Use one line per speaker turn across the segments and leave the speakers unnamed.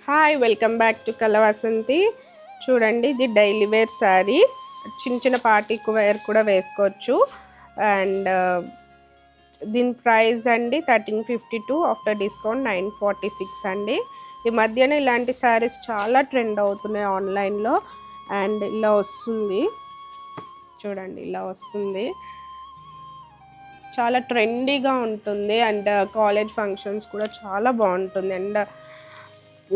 Hi welcome back to Kalavasanthi. చూడండి, ఇది daily wear sari. చిన్న చిన్న పార్టీకి వేర్ కూడా వేసుకోవచ్చు. అండ్ దీని ప్రైస్ అండి 1352, ఆఫ్టర్ డిస్కౌంట్ 946 అండి. ఈ మధ్యన ఇలాంటి శారీస్ చాలా ట్రెండ్ అవుతున్నాయి ఆన్లైన్లో. అండ్ ఇలా వస్తుంది చూడండి, ఇలా వస్తుంది. చాలా ట్రెండీగా ఉంటుంది. అండ్ కాలేజ్ ఫంక్షన్స్ కూడా చాలా బాగుంటుంది. అండ్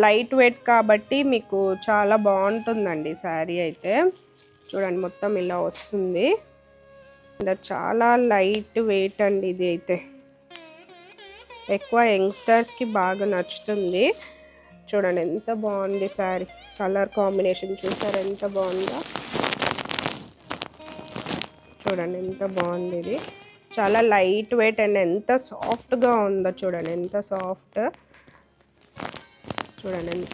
లైట్ వెయిట్ కాబట్టి మీకు చాలా బాగుంటుందండి శారీ అయితే. చూడండి, మొత్తం ఇలా వస్తుంది. అండ్ చాలా లైట్ వెయిట్ అండి ఇది అయితే. ఎక్కువ యంగ్స్టర్స్కి బాగా నచ్చుతుంది. చూడండి ఎంత బాగుంది శారీ. కలర్ కాంబినేషన్ చూసారు ఎంత బాగుందో. చూడండి ఎంత బాగుంది ఇది. చాలా లైట్ వెయిట్ అండ్ ఎంత సాఫ్ట్గా ఉందో చూడండి, ఎంత సాఫ్ట్. చూడండి,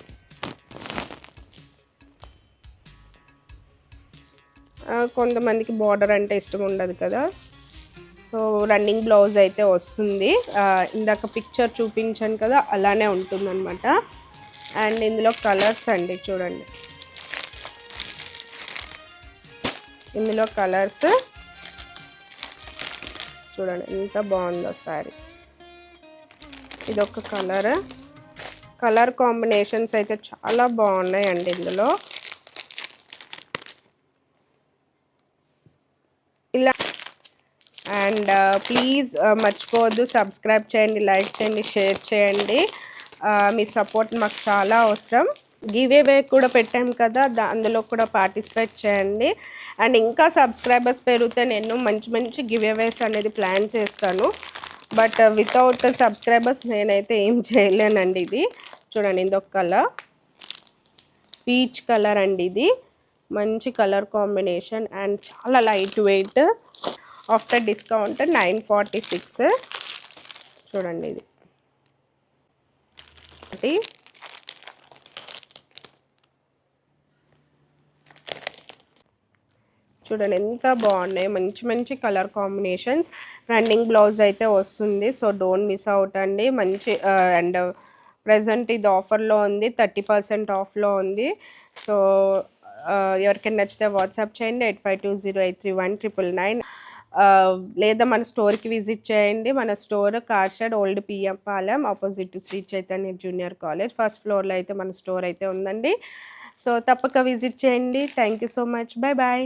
కొంతమందికి బార్డర్ అంటే ఇష్టం ఉండదు కదా, సో రన్నింగ్ బ్లౌజ్ అయితే వస్తుంది. ఇందాక పిక్చర్ చూపించాను కదా, అలానే ఉంటుందన్నమాట. అండ్ ఇందులో కలర్స్ అండి, చూడండి ఇందులో కలర్స్ చూడండి ఎంత బాగుందో సారీ. ఇదొక కలర్ కాంబినేషన్స్ అయితే చాలా బాగున్నాయండి ఇందులో. ఇలా అండ్ ప్లీజ్ మర్చిపోవద్దు, సబ్స్క్రైబ్ చేయండి, లైక్ చేయండి, షేర్ చేయండి. మీ సపోర్ట్ మాకు చాలా అవసరం. గివ్ అవే కూడా పెట్టాం కదా, అందులో కూడా పార్టిసిపేట్ చేయండి. అండ్ ఇంకా సబ్స్క్రైబర్స్ పెరిగితే నేను మంచి మంచి గివ్ అవేస్ అనేది ప్లాన్ చేస్తాను. బట్ వితౌట్ సబ్స్క్రైబర్స్ నేనైతే ఏం చేయలేనండి. ఇది చూడండి, ఇదొక కలర్, పీచ్ కలర్ అండి. ఇది మంచి కలర్ కాంబినేషన్ అండ్ చాలా లైట్ వెయిట్. After discount 946. చూడండి ఇది చూడండి ఎంత బాగున్నాయి. మంచి మంచి కలర్ కాంబినేషన్స్. రన్నింగ్ బ్లౌజ్ అయితే వస్తుంది, సో డోంట్ మిస్ అవుట్ అండి. మంచి అండ్ ప్రజెంట్ ఇది ఆఫర్లో ఉంది, 30% ఆఫ్లో ఉంది. సో ఎవరికైనా నచ్చితే వాట్సాప్ చేయండి 8520831999. లేదా మన స్టోర్కి విజిట్ చేయండి. మన store car shed old PM Palem, opposite Sri Chaitanya junior college, first ఫ్లోర్లో అయితే మన స్టోర్ అయితే ఉందండి. సో తప్పక విజిట్ చేయండి. Thank you so much. Bye bye.